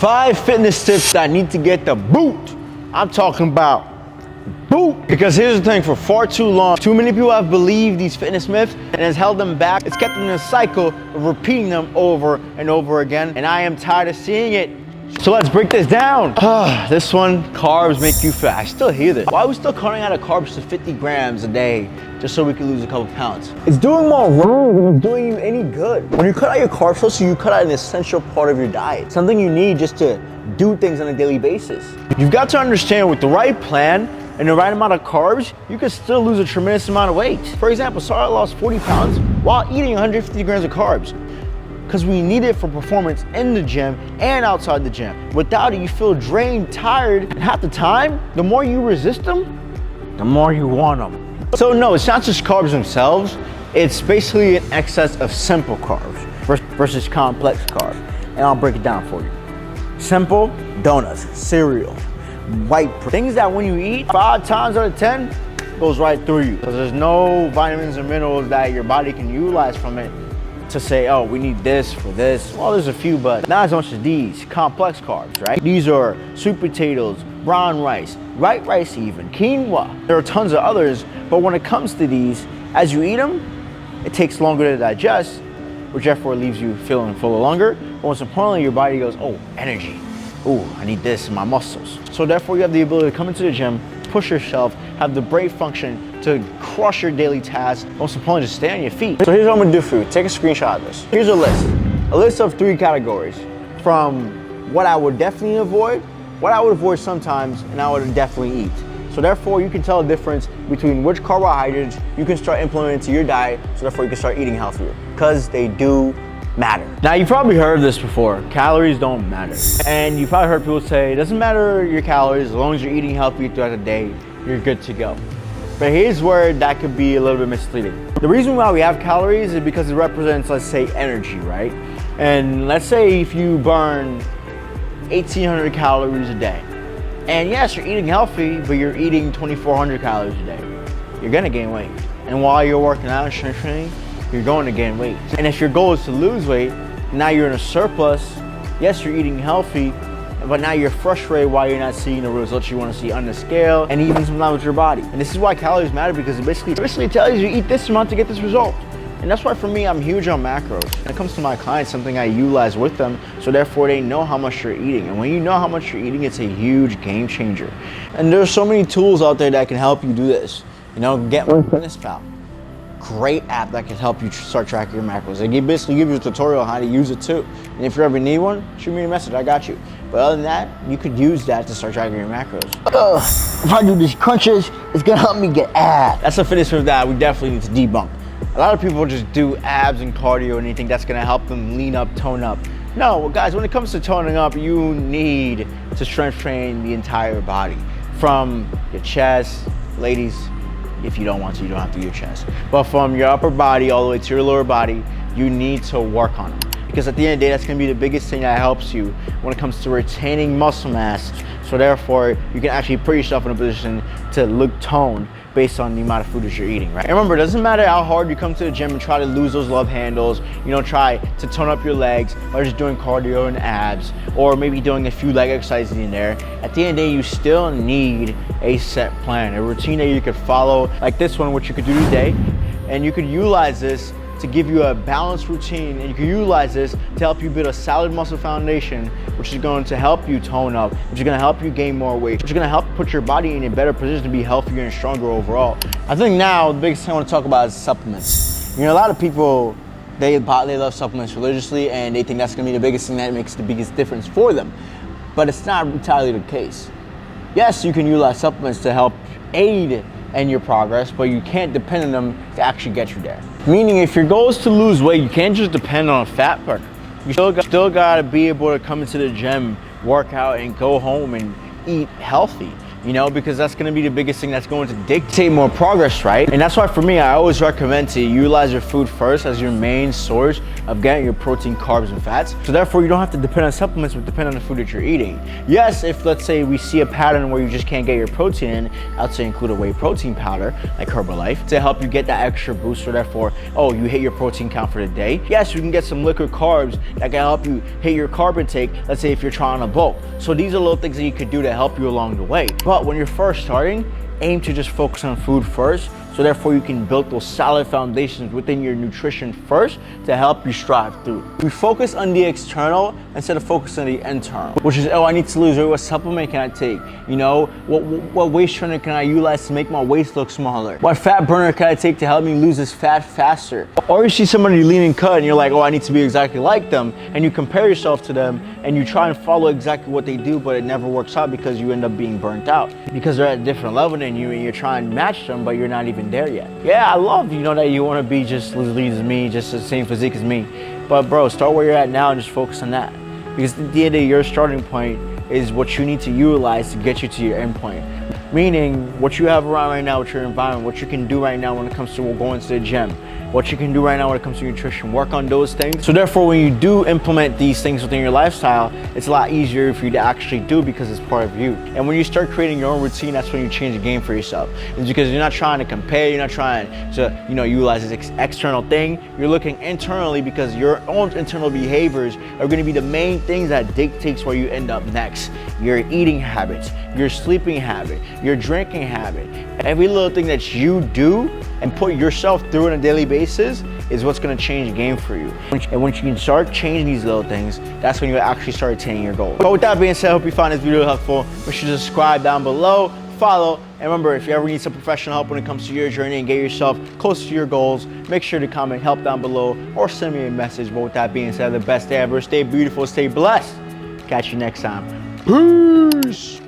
5 fitness tips that need to get the boot. I'm talking about boot. Because here's the thing, for far too long, too many people have believed these fitness myths and has held them back. It's kept them in a cycle of repeating them over and over again. And I am tired of seeing it. So let's break this down. This one, carbs make you fat. I still hear this. Why are we still cutting out of carbs to 50 grams a day just so we can lose a couple pounds? It's doing more wrong than it's doing you any good. When you cut out your carbs, so you cut out an essential part of your diet, something you need just to do things on a daily basis. You've got to understand, with the right plan and the right amount of carbs, you can still lose a tremendous amount of weight. For example, Sarah lost 40 pounds while eating 150 grams of carbs, because we need it for performance in the gym and outside the gym. Without it, you feel drained, tired, and half the time, the more you resist them, the more you want them. So no, it's not just carbs themselves, it's basically an excess of simple carbs versus complex carbs. And I'll break it down for you. Simple: donuts, cereal, white, things that when you eat 5 times out of 10, goes right through you. So there's no vitamins and minerals that your body can utilize from it to say, oh, we need this for this. Well, there's a few, but not as much as these complex carbs, right? These are sweet potatoes, brown rice, white rice even, quinoa. There are tons of others, but when it comes to these, as you eat them, it takes longer to digest, which therefore leaves you feeling fuller longer. But most importantly, your body goes, oh, energy. Ooh, I need this in my muscles. So therefore, you have the ability to come into the gym, push yourself, have the brain function to crush your daily tasks. Most importantly, just stay on your feet. So here's what I'm gonna do for you. Take a screenshot of this. Here's a list of 3 categories, from what I would definitely avoid, what I would avoid sometimes, and I would definitely eat. So therefore, you can tell the difference between which carbohydrates you can start implementing into your diet, so therefore you can start eating healthier, because they do matter. Now, you've probably heard this before, calories don't matter. And you've probably heard people say, it doesn't matter your calories, as long as you're eating healthy throughout the day, you're good to go. But here's where that could be a little bit misleading. The reason why we have calories is because it represents, let's say, energy, right? And let's say if you burn 1,800 calories a day, and yes, you're eating healthy, but you're eating 2,400 calories a day, you're gonna gain weight. And while you're working out and strength training, you're going to gain weight. And if your goal is to lose weight, now you're in a surplus, yes, you're eating healthy, but now you're frustrated why you're not seeing the results you want to see on the scale, and even sometimes with your body. And this is why calories matter, because it basically tells you eat this amount to get this result. And that's why for me, I'm huge on macros. When it comes to my clients, something I utilize with them, so therefore they know how much you're eating. And when you know how much you're eating, it's a huge game changer. And there's so many tools out there that can help you do this. You know, get one Fitness Pal. Great app that can help you start tracking your macros. They basically give you a tutorial on how to use it too. And if you ever need one, shoot me a message, I got you. But other than that, you could use that to start tracking your macros. If I do these crunches, it's gonna help me get abs. That's a fitness myth that we definitely need to debunk. A lot of people just do abs and cardio and anything that's gonna help them lean up, tone up. No, guys, when it comes to toning up, you need to strength train the entire body. From your chest, ladies, if you don't want to, you don't have to do your chest. But from your upper body all the way to your lower body, you need to work on it. Because at the end of the day, that's gonna be the biggest thing that helps you when it comes to retaining muscle mass. So therefore, you can actually put yourself in a position to look toned based on the amount of food that you're eating, right? And remember, it doesn't matter how hard you come to the gym and try to lose those love handles, you know, try to tone up your legs by just doing cardio and abs, or maybe doing a few leg exercises in there. At the end of the day, you still need a set plan, a routine that you could follow, like this one, which you could do today, and you could utilize this to give you a balanced routine, and you can utilize this to help you build a solid muscle foundation, which is going to help you tone up, which is going to help you gain more weight, which is going to help put your body in a better position to be healthier and stronger overall. I think now the biggest thing I want to talk about is supplements. You know, a lot of people, they love supplements religiously, and they think that's going to be the biggest thing that makes the biggest difference for them. But it's not entirely the case. Yes, you can utilize supplements to help aid in your progress, but you can't depend on them to actually get you there. Meaning, if your goal is to lose weight, you can't just depend on a fat burner. You still gotta be able to come into the gym, work out, and go home and eat healthy. you know, because that's gonna be the biggest thing that's going to dictate more progress, right? And that's why for me, I always recommend to utilize your food first as your main source of getting your protein, carbs, and fats. So therefore, you don't have to depend on supplements, but depend on the food that you're eating. Yes, if let's say we see a pattern where you just can't get your protein in, I'd say include a whey protein powder like Herbalife to help you get that extra boost. So therefore, oh, you hit your protein count for the day. Yes, you can get some liquid carbs that can help you hit your carb intake, let's say if you're trying to bulk. So these are little things that you could do to help you along the way. But when you're first starting, aim to just focus on food first. So therefore you can build those solid foundations within your nutrition first to help you strive through. We focus on the external instead of focusing on the internal, which is, oh, I need to lose weight, what supplement can I take? You know, what waist trainer can I utilize to make my waist look smaller? What fat burner can I take to help me lose this fat faster? Or you see somebody lean and cut and you're like, oh, I need to be exactly like them. And you compare yourself to them and you try and follow exactly what they do, but it never works out because you end up being burnt out because they're at a different level than you and you're trying to match them, but you're not even there yet. Yeah, I love, you know, that you want to be just as lean as me, just the same physique as me. But bro, start where you're at now and just focus on that. Because at the end of your starting point is what you need to utilize to get you to your end point. Meaning what you have around right now with your environment, what you can do right now when it comes to going to the gym, what you can do right now when it comes to nutrition, work on those things. So therefore, when you do implement these things within your lifestyle, it's a lot easier for you to actually do because it's part of you. And when you start creating your own routine, that's when you change the game for yourself. It's because you're not trying to compare, you're not trying to, you know, utilize this external thing. You're looking internally because your own internal behaviors are going to be the main things that dictates where you end up next. Your eating habits, your sleeping habit, your drinking habit, every little thing that you do and put yourself through on a daily basis is what's going to change the game for you. And once you can start changing these little things, that's when you actually start attaining your goals. But with that being said, I hope you found this video helpful. Make sure to subscribe down below, follow, and remember, if you ever need some professional help when it comes to your journey and get yourself closer to your goals, make sure to comment help down below or send me a message. But with that being said, the best day ever. Stay beautiful, stay blessed. Catch you next time. Peace.